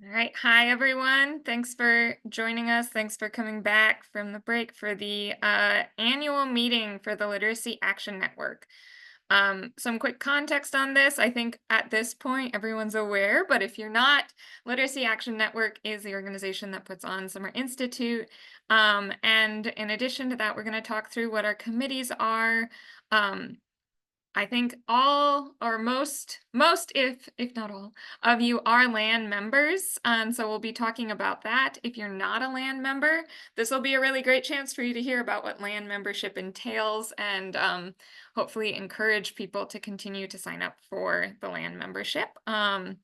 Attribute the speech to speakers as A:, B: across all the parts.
A: All right. Hi, everyone. Thanks for joining us. Thanks for coming back from the break for the annual meeting for the Literacy Action Network. Some quick context on this. I think at this point, everyone's aware, but if you're not, Literacy Action Network is the organization that puts on Summer Institute. And in addition to that, we're going to talk through what our committees are. Um, I think all or most if not all of you are LAN members, so we'll be talking about that. If you're not a LAN member, this will be a really great chance for you to hear about what LAN membership entails and hopefully encourage people to continue to sign up for the LAN membership. We're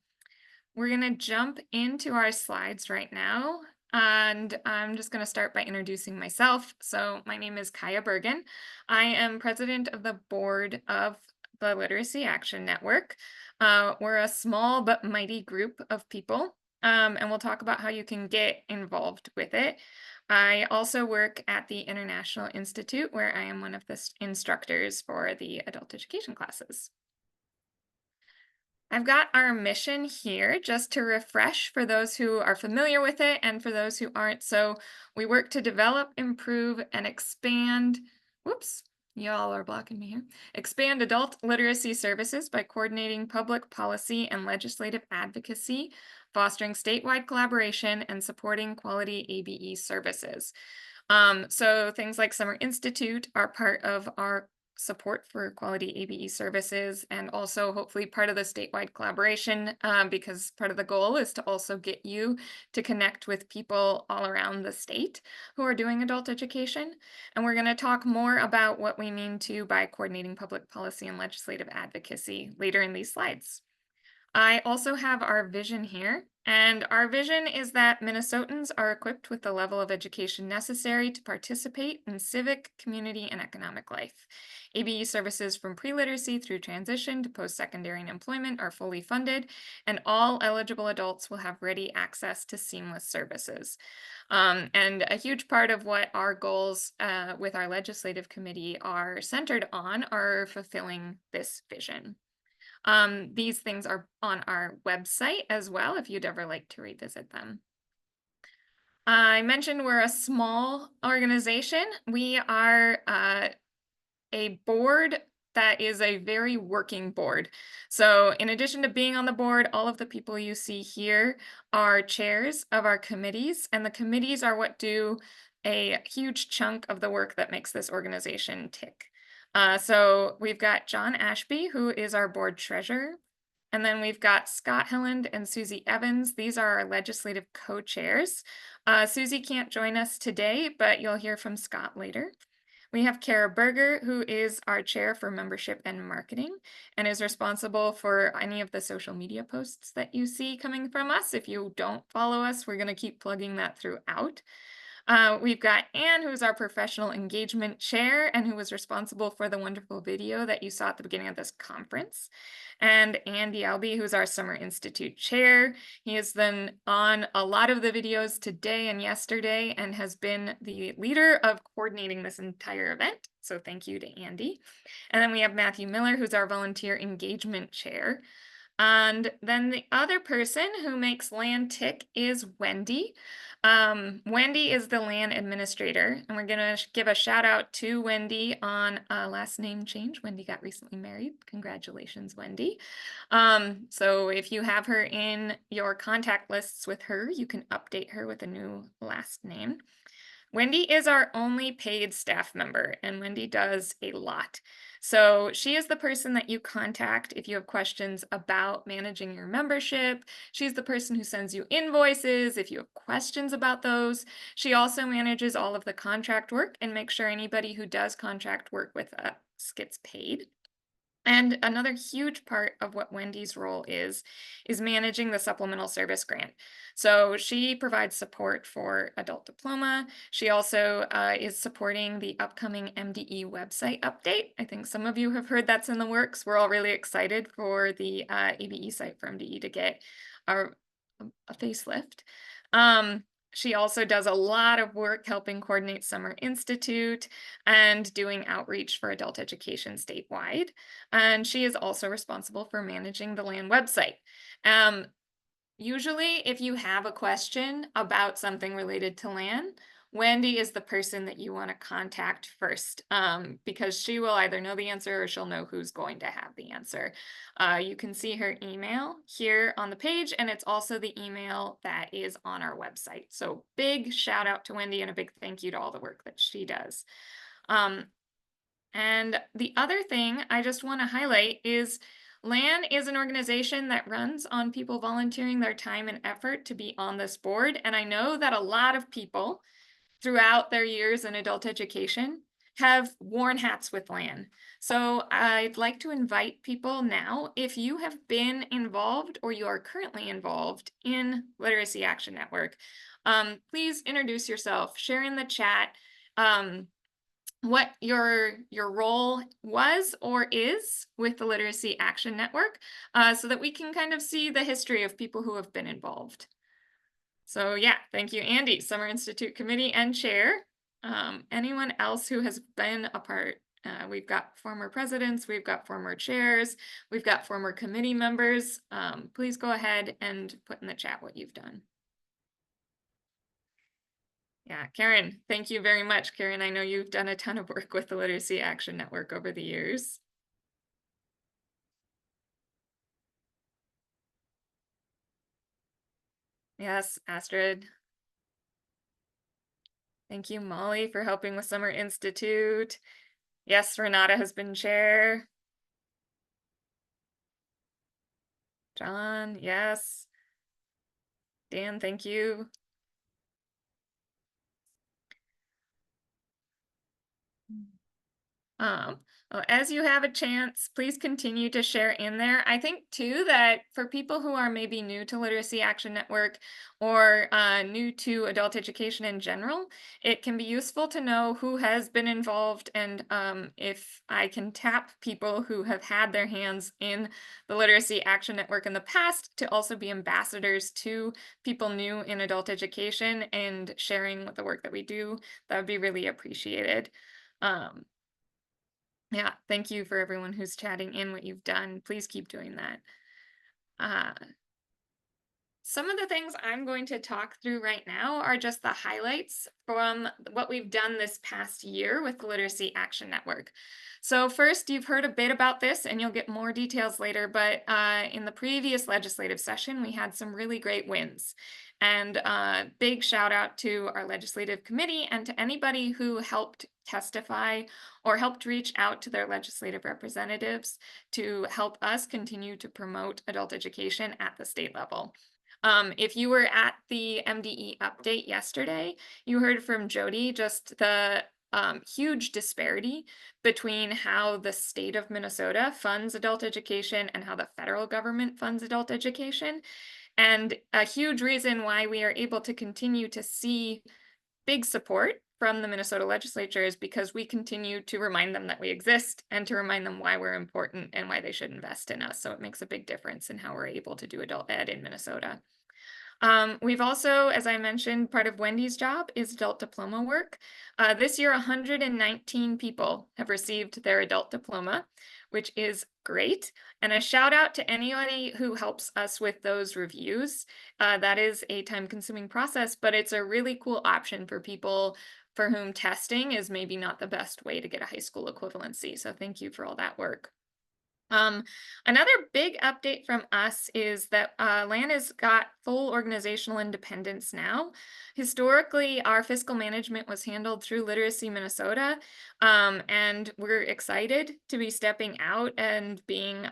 A: going to jump into our slides right now. And I'm just going to start by introducing myself. So my name is Kaya Bergen. I am president of the board of the Literacy Action Network. We're a small but mighty group of people, and we'll talk about how you can get involved with it. I also work at the International Institute, where I am one of the instructors for the adult education classes. I've got our mission here just to refresh for those who are familiar with it and for those who aren't. So we work to develop, improve, and expand. Whoops, y'all are blocking me here. Expand adult literacy services by coordinating public policy and legislative advocacy, fostering statewide collaboration, and supporting quality ABE services. So things like Summer Institute are part of our support for quality ABE services and also hopefully part of the statewide collaboration because part of the goal is to also get you to connect with people all around the state who are doing adult education. And we're going to talk more about what we mean to by coordinating public policy and legislative advocacy later in these slides. I also have our vision here, and our vision is that Minnesotans are equipped with the level of education necessary to participate in civic, community, and economic life. ABE services from pre-literacy through transition to post-secondary and employment are fully funded, and all eligible adults will have ready access to seamless services. And a huge part of what our goals with our legislative committee are centered on are fulfilling this vision. These things are on our website as well, if you'd ever like to revisit them. I mentioned we're a small organization. We are a board that is a very working board. So in addition to being on the board, all of the people you see here are chairs of our committees, and the committees are what do a huge chunk of the work that makes this organization tick. So we've got John Ashby, who is our board treasurer. And then we've got Scott Hilland and Susie Evans. These are our legislative co-chairs. Susie can't join us today, but you'll hear from Scott later. We have Kara Berger, who is our chair for membership and marketing and is responsible for any of the social media posts that you see coming from us. If you don't follow us, we're going to keep plugging that throughout. We've got Anne, who's our professional engagement chair and who was responsible for the wonderful video that you saw at the beginning of this conference. And Andy Albee, who's our Summer Institute chair. He has been on a lot of the videos today and yesterday and has been the leader of coordinating this entire event. So thank you to Andy. And then we have Matthew Miller, who's our volunteer engagement chair. And then the other person who makes LAN tick is Wendy. Wendy is the LAN administrator, and we're going to give a shout out to Wendy on a last name change. Wendy got recently married. Congratulations, Wendy. So if you have her in your contact lists with her, you can update her with a new last name. Wendy is our only paid staff member, and Wendy does a lot. So she is the person that you contact if you have questions about managing your membership. She's the person who sends you invoices if you have questions about those. She also manages all of the contract work and makes sure anybody who does contract work with us gets paid. And another huge part of what Wendy's role is managing the supplemental service grant. So she provides support for adult diploma. She also is supporting the upcoming MDE website update. I think some of you have heard that's in the works. We're all really excited for the ABE site for MDE to get a facelift. She also does a lot of work helping coordinate Summer Institute and doing outreach for adult education statewide. And she is also responsible for managing the LAN website. Usually, if you have a question about something related to LAN, Wendy is the person that you want to contact first, because she will either know the answer or she'll know who's going to have the answer. You can see her email here on the page, and it's also the email that is on our website. So big shout out to Wendy and a big thank you to all the work that she does. And the other thing I just want to highlight is LAN is an organization that runs on people volunteering their time and effort to be on this board. And I know that a lot of people throughout their years in adult education have worn hats with LAN. So I'd like to invite people now, if you have been involved or you are currently involved in Literacy Action Network, please introduce yourself, share in the chat. What your role was or is with the Literacy Action Network, so that we can kind of see the history of people who have been involved. So yeah, thank you, Andy, Summer Institute Committee and Chair. Anyone else who has been a part? We've got former presidents, we've got former chairs, we've got former committee members. Please go ahead and put in the chat what you've done. Yeah, Karen, thank you very much. Karen, I know you've done a ton of work with the Literacy Action Network over the years. Yes, Astrid. Thank you, Molly, for helping with Summer Institute. Yes, Renata has been chair. John, yes. Dan, thank you. Well, as you have a chance, please continue to share in there. I think too that for people who are maybe new to Literacy Action Network or new to adult education in general, it can be useful to know who has been involved, and if I can tap people who have had their hands in the Literacy Action Network in the past to also be ambassadors to people new in adult education and sharing the work that we do, that would be really appreciated. Yeah, thank you for everyone who's chatting in what you've done. Please keep doing that. Uh, some of the things I'm going to talk through right now are just the highlights from what we've done this past year with the Literacy Action Network. So first, you've heard a bit about this and you'll get more details later, but in the previous legislative session, we had some really great wins. And big shout out to our legislative committee and to anybody who helped testify or helped reach out to their legislative representatives to help us continue to promote adult education at the state level. If you were at the MDE update yesterday, you heard from Jody just the huge disparity between how the state of Minnesota funds adult education and how the federal government funds adult education. And a huge reason why we are able to continue to see big support from the Minnesota legislature is because we continue to remind them that we exist and to remind them why we're important and why they should invest in us. So it makes a big difference in how we're able to do adult ed in Minnesota. We've also, as I mentioned, part of Wendy's job is adult diploma work. This year, 119 people have received their adult diploma, which is great. And a shout out to anybody who helps us with those reviews. That is a time-consuming process, but it's a really cool option for people for whom testing is maybe not the best way to get a high school equivalency. So thank you for all that work. Another big update from us is that LAN has got full organizational independence now. Historically, our fiscal management was handled through Literacy Minnesota, and we're excited to be stepping out and being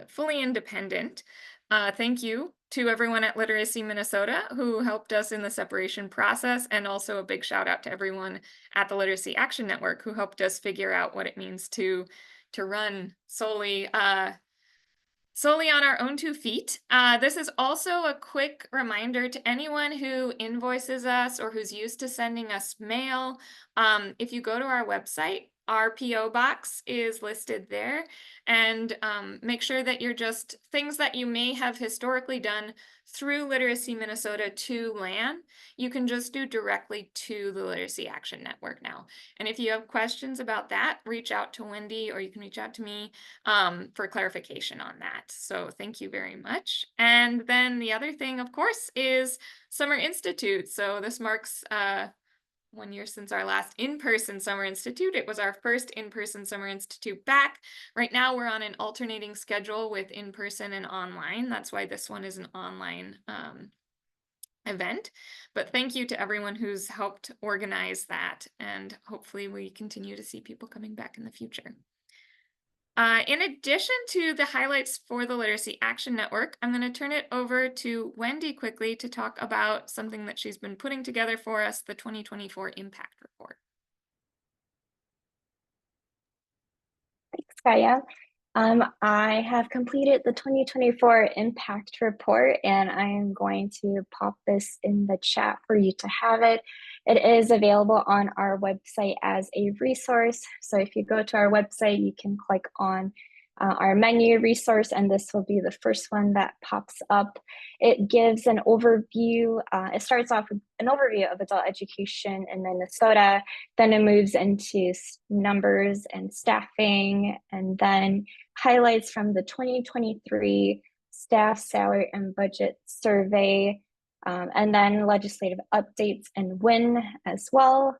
A: fully independent. Thank you to everyone at Literacy Minnesota who helped us in the separation process, and also a big shout out to everyone at the Literacy Action Network who helped us figure out what it means to run solely on our own 2 feet. This is also a quick reminder to anyone who invoices us or who's used to sending us mail. If you go to our website, our PO box is listed there, and make sure that you're just things that you may have historically done through Literacy Minnesota to LAN, you can just do directly to the Literacy Action Network now. And if you have questions about that, reach out to Wendy or you can reach out to me for clarification on that. So thank you very much. And then the other thing, of course, is Summer Institute. So this marks 1 year since our last in-person Summer Institute. It was our first in-person Summer Institute back. Right now we're on an alternating schedule with in-person and online. That's why this one is an online event. But thank you to everyone who's helped organize that, and hopefully we continue to see people coming back in the future. In addition to the highlights for the Literacy Action Network, I'm going to turn it over to Wendy quickly to talk about something that she's been putting together for us, the 2024 Impact Report.
B: Thanks, Kaya. I have completed the 2024 Impact Report, and I am going to pop this in the chat for you to have it. It is available on our website as a resource. So if you go to our website, you can click on our menu resource, and this will be the first one that pops up. It gives an overview. It starts off with an overview of adult education in Minnesota. Then it moves into numbers and staffing, and then highlights from the 2023 staff salary and budget survey, and then legislative updates and WIN as well.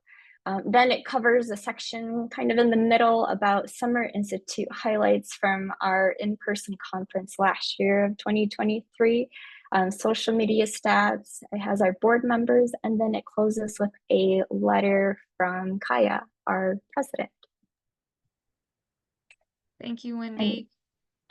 B: Then it covers a section kind of in the middle about Summer Institute highlights from our in-person conference last year of 2023, social media stats. It has our board members, and then it closes with a letter from Kaya, our president.
A: Thank you, Wendy.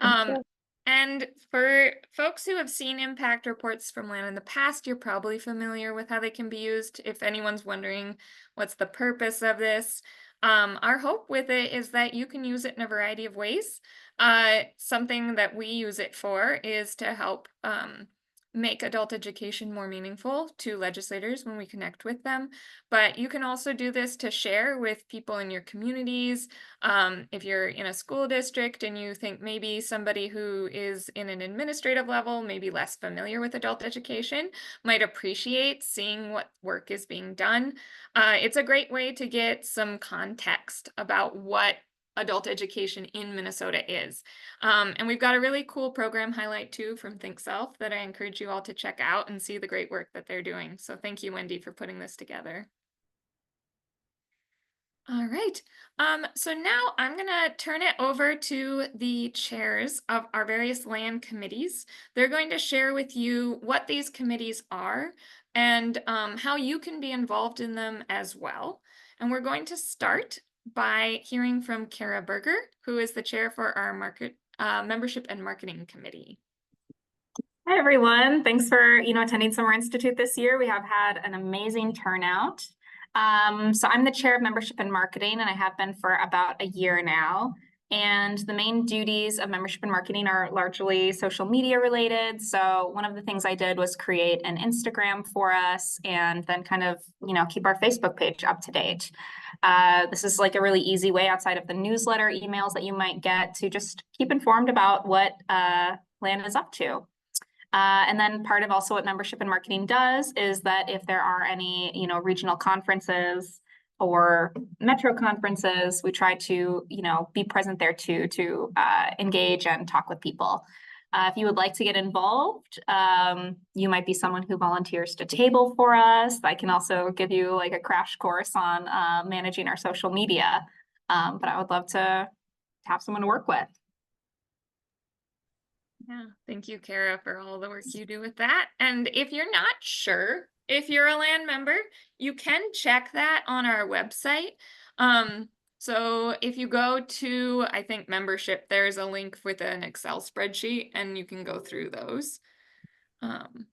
B: Thank you.
A: And for folks who have seen impact reports from LAN in the past, you're probably familiar with how they can be used. If anyone's wondering what's the purpose of this, our hope with it is that you can use it in a variety of ways. Something that we use it for is to help make adult education more meaningful to legislators when we connect with them. But you can also do this to share with people in your communities. If you're in a school district and you think maybe somebody who is in an administrative level, maybe less familiar with adult education, might appreciate seeing what work is being done. It's a great way to get some context about what adult education in Minnesota is. And we've got a really cool program highlight too from Think Self that I encourage you all to check out and see the great work that they're doing. So thank you, Wendy, for putting this together. All right. So now I'm going to turn it over to the chairs of our various LAN committees. They're going to share with you what these committees are and how you can be involved in them as well. And we're going to start by hearing from Kara Berger, who is the chair for our membership and marketing committee.
C: Hi, everyone. Thanks for attending Summer Institute this year. We have had an amazing turnout. So I'm the chair of membership and marketing, and I have been for about a year now. And the main duties of membership and marketing are largely social media related. So one of the things I did was create an Instagram for us and then kind of, keep our Facebook page up to date. This is like a really easy way outside of the newsletter emails that you might get to just keep informed about what LAN is up to. And then part of also what membership and marketing does is that if there are any, regional conferences or metro conferences, we try to, be present there too, to engage and talk with people. If you would like to get involved, you might be someone who volunteers to table for us. I can also give you like a crash course on managing our social media, but I would love to have someone to work with.
A: Yeah, thank you, Kara, for all the work you do with that. And if you're not sure if you're a LAN member, you can check that on our website. So if you go to, I think, membership, there's a link with an Excel spreadsheet, and you can go through those. And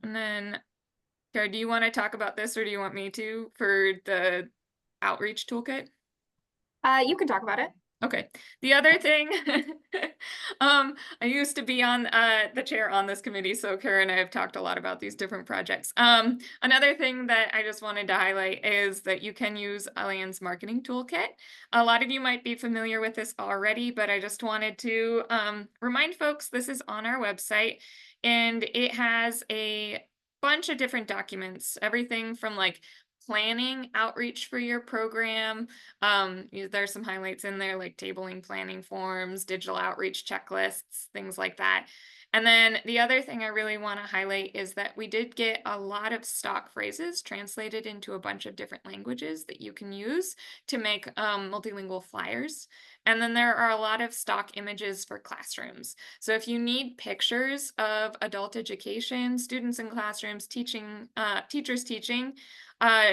A: then, Kara, do you want to talk about this, or do you want me to for the outreach toolkit?
C: You can talk about it.
A: Okay. The other thing I used to be on the chair on this committee, so Kara and I have talked a lot about these different projects. Another thing that I just wanted to highlight is that you can use LAN's marketing toolkit. A lot of you might be familiar with this already, but I just wanted to remind folks this is on our website, and it has a bunch of different documents, everything from like planning outreach for your program. There's some highlights in there like tabling planning forms, digital outreach checklists, things like that. And then the other thing I really want to highlight is that we did get a lot of stock phrases translated into a bunch of different languages that you can use to make multilingual flyers. And then there are a lot of stock images for classrooms. So if you need pictures of adult education, students in classrooms, teachers teaching,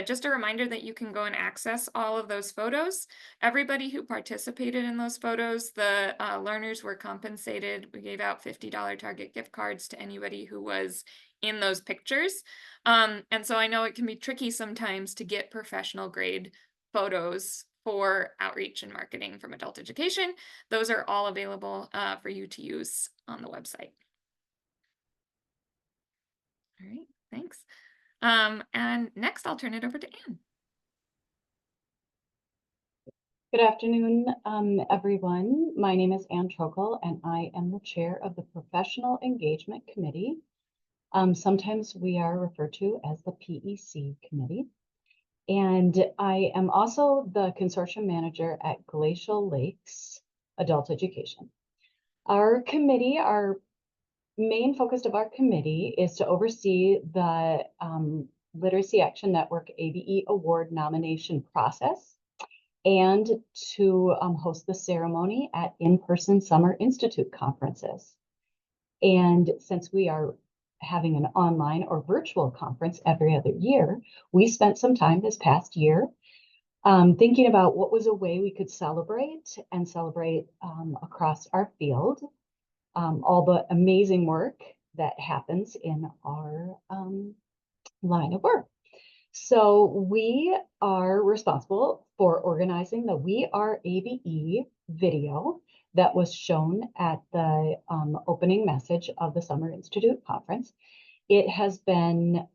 A: just a reminder that you can go and access all of those photos. Everybody who participated in those photos, the learners were compensated. We gave out $50 Target gift cards to anybody who was in those pictures. And so I know it can be tricky sometimes to get professional grade photos for outreach and marketing from adult education. Those are all available for you to use on the website. All right, thanks. And next I'll turn it over to Anne.
D: Good afternoon, everyone. My name is Ann Trokel, and I am the chair of the Professional Engagement Committee. Sometimes we are referred to as the PEC Committee. And I am also the consortium manager at Glacial Lakes Adult Education. Our main focus of our committee is to oversee the Literacy Action Network ABE Award nomination process, and to host the ceremony at in-person Summer Institute conferences. And since we are having an online or virtual conference every other year, we spent some time this past year thinking about what was a way we could celebrate across our field all the amazing work that happens in our line of work. So we are responsible for organizing the We Are ABE video that was shown at the opening message of the Summer Institute conference. It has been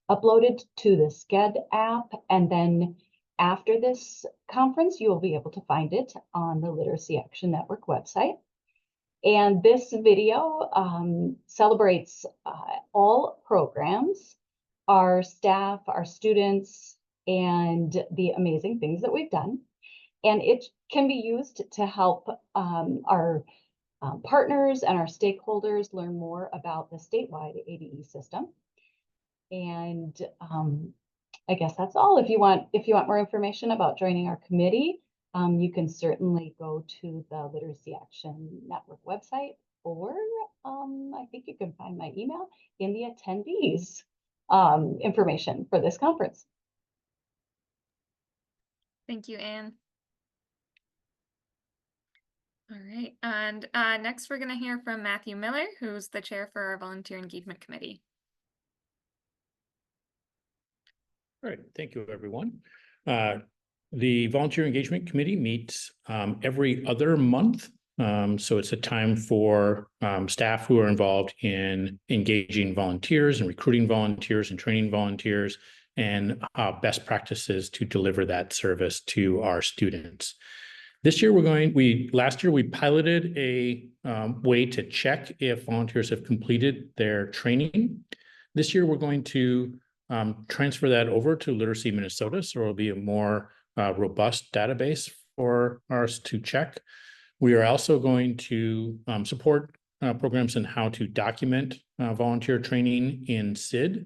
D: uploaded to the SCED app, and then after this conference, you will be able to find it on the Literacy Action Network website. And this video celebrates all programs, our staff, our students, and the amazing things that we've done. And it can be used to help our partners and our stakeholders learn more about the statewide ABE system. And I guess that's all. If you want more information about joining our committee, you can certainly go to the Literacy Action Network website, or I think you can find my email in the attendees information for this conference.
A: Thank you, Anne. All right, and next we're going to hear from Matthew Miller, who's the chair for our Volunteer Engagement Committee.
E: All right, thank you, everyone. The Volunteer Engagement Committee meets every other month. So it's a time for staff who are involved in engaging volunteers and recruiting volunteers and training volunteers, and best practices to deliver that service to our students. This year last year we piloted a way to check if volunteers have completed their training. This year we're going to transfer that over to Literacy Minnesota, so it'll be a more robust database for us to check. We are also going to support programs in how to document volunteer training in SID.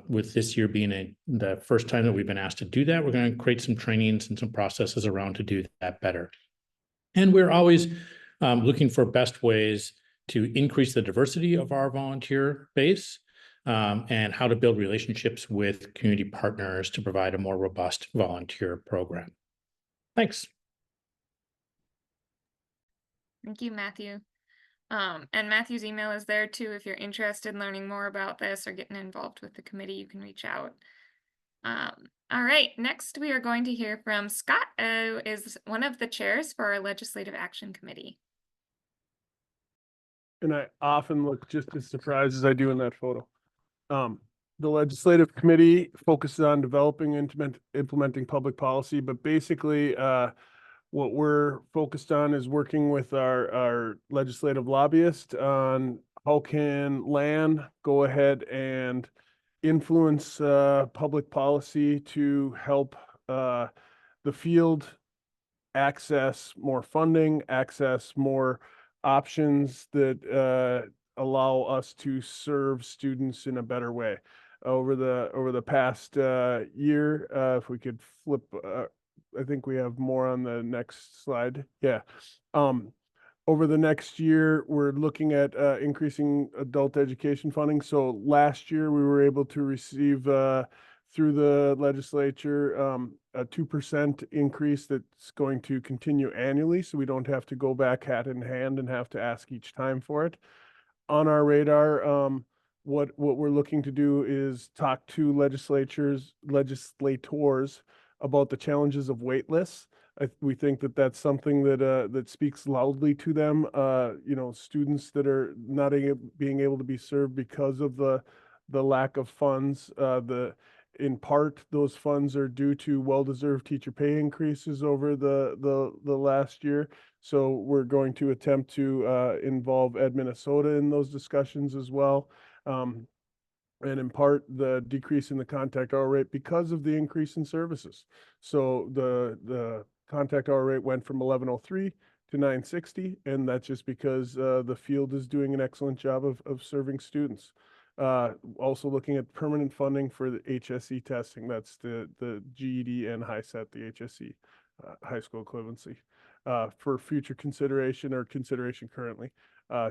E: With this year being the first time that we've been asked to do that, we're going to create some trainings and some processes around to do that better. And we're always looking for best ways to increase the diversity of our volunteer base, and how to build relationships with community partners to provide a more robust volunteer program. Thanks.
A: Thank you, Matthew. And Matthew's email is there too. If you're interested in learning more about this or getting involved with the committee, you can reach out. All right, next we are going to hear from Scott, who is one of the chairs for our Legislative Action Committee.
F: and I often look just as surprised as I do in that photo. The legislative committee focuses on developing and implementing public policy, but basically, what we're focused on is working with our legislative lobbyist on how can LAN go ahead and influence public policy to help the field access more funding, access more options that allow us to serve students in a better way. Over the past year, if we could flip, I think we have more on the next slide. Yeah. Over the next year, we're looking at increasing adult education funding. So last year, we were able to receive through the legislature a 2% increase that's going to continue annually. So we don't have to go back hat in hand and have to ask each time for it. On our radar, what we're looking to do is talk to legislators about the challenges of wait lists. We think that that's something that speaks loudly to them. You know, students that are not being able to be served because of the lack of funds. In part, those funds are due to well-deserved teacher pay increases over the last year. So we're going to attempt to involve Ed Minnesota in those discussions as well. And in part, the decrease in the contact hour rate because of the increase in services. So the contact hour rate went from 1103 to 960, and that's just because the field is doing an excellent job of serving students. Also looking at permanent funding for the HSE testing. That's the GED and HiSET, the HSE, high school equivalency, for future consideration or consideration currently.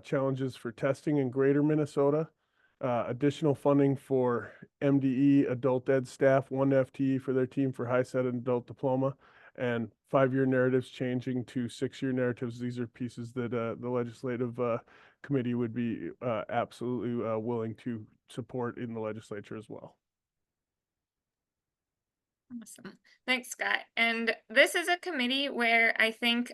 F: Challenges for testing in Greater Minnesota. Additional funding for MDE adult ed staff, 1 FTE for their team for HiSET and adult diploma, and 5-year narratives changing to 6-year narratives. These are pieces that the legislative committee would be absolutely willing to support in the legislature as well.
A: Awesome. Thanks, Scott. And this is a committee where I think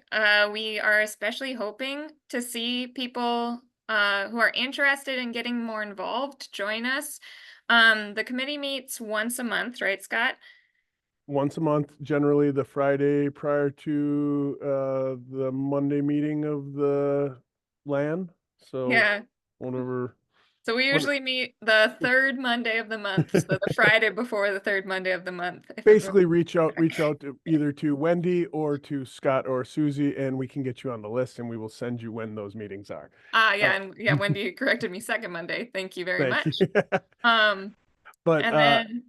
A: we are especially hoping to see people who are interested in getting more involved join us. The committee meets once a month, right, Scott?
F: Once a month, generally the Friday prior to the Monday meeting of the LAN. So
A: Yeah.
F: whenever.
A: So we usually meet the third Monday of the month, so the Friday before the third Monday of the month.
F: Basically, reach out to either to Wendy or to Scott or Susie, and we can get you on the list, and we will send you when those meetings are.
A: Yeah, and yeah, Wendy corrected me second Monday. Thank you very much.
F: But
A: and then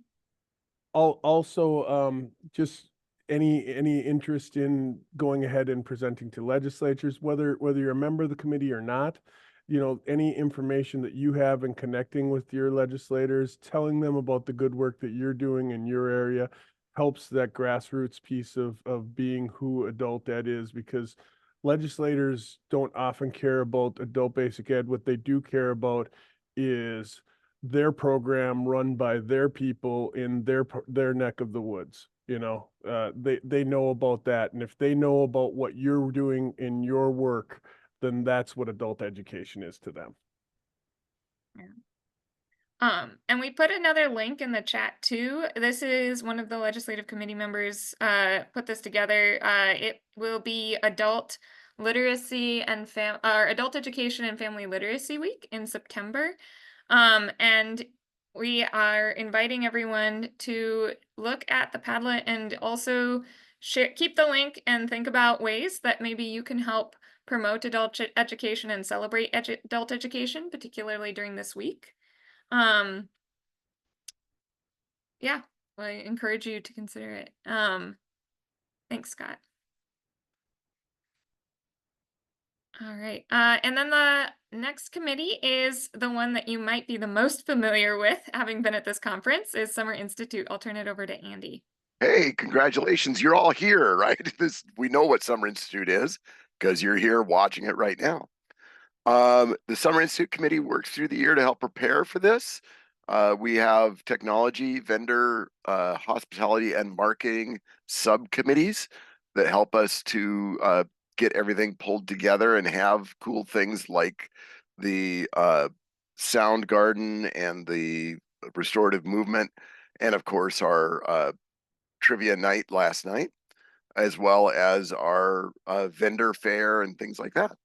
F: also just any interest in going ahead and presenting to legislatures, whether you're a member of the committee or not, you know, any information that you have in connecting with your legislators, telling them about the good work that you're doing in your area helps that grassroots piece of being who adult ed is, because legislators don't often care about adult basic ed. What they do care about is their program run by their people in their neck of the woods. You know, they know about that. And if they know about what you're doing in your work, then that's what adult education is to them.
A: And we put another link in the chat too. This is one of the legislative committee members put this together. It will be adult literacy and adult education and family literacy week in September. And we are inviting everyone to look at the Padlet and also keep the link and think about ways that maybe you can help promote adult education and celebrate adult education, particularly during this week. Yeah, I encourage you to consider it. Thanks, Scott. All right. And then the next committee is the one that you might be the most familiar with, having been at this conference, is Summer Institute. I'll turn it over to Andy.
G: Hey, congratulations. You're all here, right? We know what Summer Institute is because you're here watching it right now. The Summer Institute Committee works through the year to help prepare for this. We have technology, vendor, hospitality, and marketing subcommittees that help us to get everything pulled together and have cool things like the sound garden and the restorative movement, and of course our trivia night last night, as well as our vendor fair and things like that.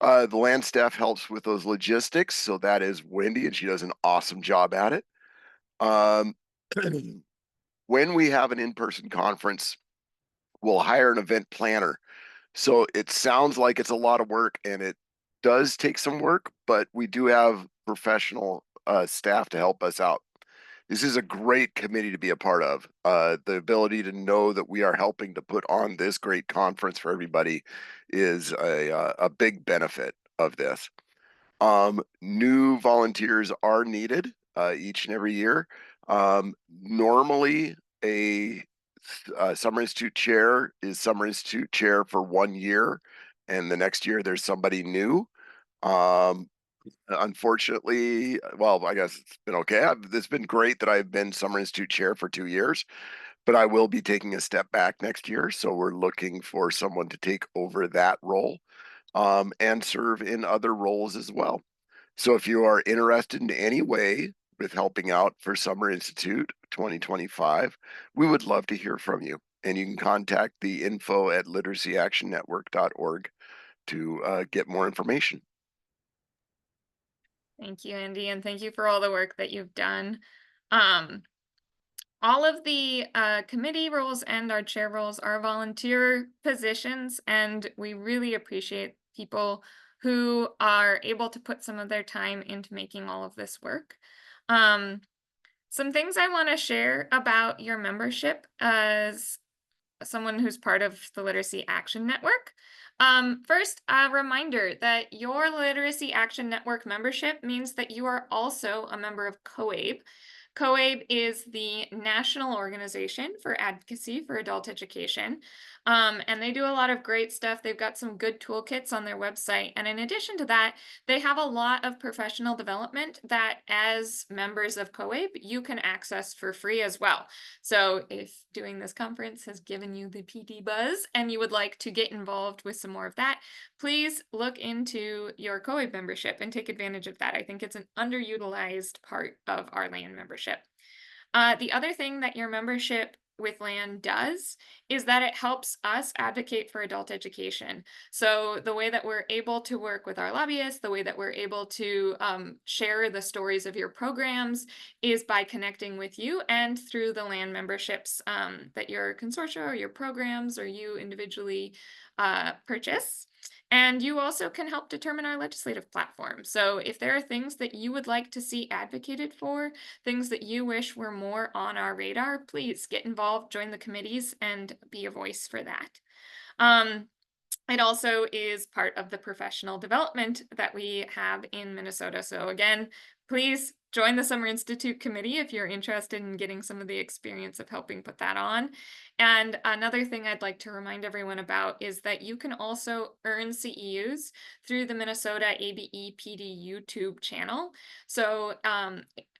G: The land staff helps with those logistics, so that is Wendy, and she does an awesome job at it. Um, when we have an in-person conference, we'll hire an event planner. So it sounds like it's a lot of work, and it does take some work, but we do have professional staff to help us out. This is a great committee to be a part of. The ability to know that we are helping to put on this great conference for everybody is a big benefit of this. New volunteers are needed each and every year. Normally, a Summer Institute chair is Summer Institute chair for 1 year, and the next year there's somebody new. Unfortunately, well, I guess it's been okay. It's been great that I've been Summer Institute chair for 2 years, but I will be taking a step back next year. So we're looking for someone to take over that role and serve in other roles as well. So if you are interested in any way with helping out for Summer Institute 2025, we would love to hear from you. And you can contact the info@literacyactionnetwork.org to get more information.
A: Thank you, Andy, and thank you for all the work that you've done. All of the committee roles and our chair roles are volunteer positions, and we really appreciate people who are able to put some of their time into making all of this work. Some things I want to share about your membership as someone who's part of the Literacy Action Network. First, a reminder that your Literacy Action Network membership means that you are also a member of COABE. COABE is the national organization for advocacy for adult education, and they do a lot of great stuff. They've got some good toolkits on their website, and in addition to that, they have a lot of professional development that, as members of COABE, you can access for free as well. So if doing this conference has given you the PD buzz and you would like to get involved with some more of that, please look into your COABE membership and take advantage of that. I think it's an underutilized part of our LAN membership. The other thing that your membership with LAN does is that it helps us advocate for adult education. So the way that we're able to work with our lobbyists, the way that we're able to share the stories of your programs is by connecting with you and through the LAN memberships that your consortia or your programs or you individually purchase. And you also can help determine our legislative platform. So if there are things that you would like to see advocated for, things that you wish were more on our radar, please get involved, join the committees, and be a voice for that. It also is part of the professional development that we have in Minnesota. So again, please join the Summer Institute Committee if you're interested in getting some of the experience of helping put that on. And another thing I'd like to remind everyone about is that you can also earn CEUs through the Minnesota ABE PD YouTube channel. So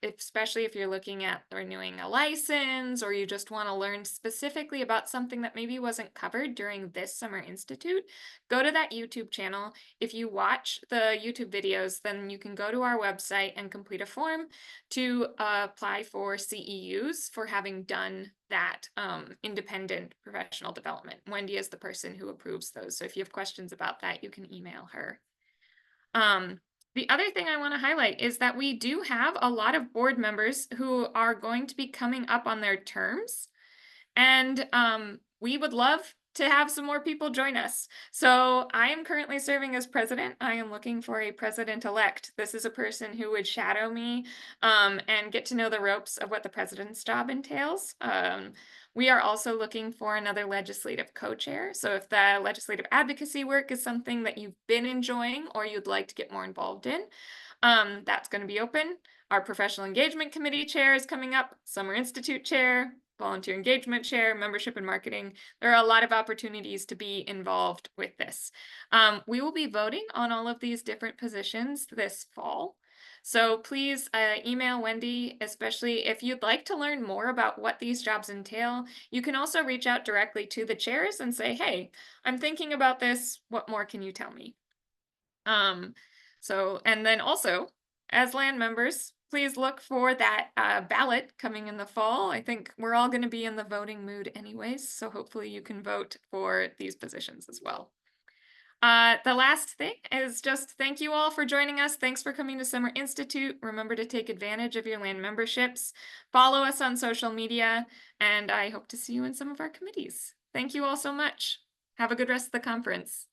A: especially if you're looking at renewing a license or you just want to learn specifically about something that maybe wasn't covered during this Summer Institute, go to that YouTube channel. If you watch the YouTube videos, then you can go to our website and complete a form to apply for CEUs for having done that independent professional development. Wendy is the person who approves those. So if you have questions about that, you can email her. The other thing I want to highlight is that we do have a lot of board members who are going to be coming up on their terms. And we would love to have some more people join us. So I am currently serving as president. I am looking for a president-elect. This is a person who would shadow me and get to know the ropes of what the president's job entails. We are also looking for another legislative co-chair. So if the legislative advocacy work is something that you've been enjoying or you'd like to get more involved in, that's going to be open. Our professional engagement committee chair is coming up, Summer Institute chair, volunteer engagement chair, membership and marketing. There are a lot of opportunities to be involved with this. We will be voting on all of these different positions this fall. So please email Wendy, especially if you'd like to learn more about what these jobs entail. You can also reach out directly to the chairs and say, hey, I'm thinking about this. What more can you tell me? So, and then also, as LAN members, please look for that ballot coming in the fall. I think we're all going to be in the voting mood anyways, so hopefully you can vote for these positions as well. The last thing is just thank you all for joining us. Thanks for coming to Summer Institute. Remember to take advantage of your LAN memberships. Follow us on social media, and I hope to see you in some of our committees. Thank you all so much. Have a good rest of the conference.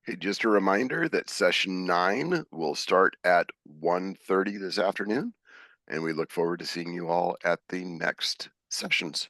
G: Hey, just a reminder that session 9 will start at 1:30 this afternoon, and we look forward to seeing you all at the next sessions.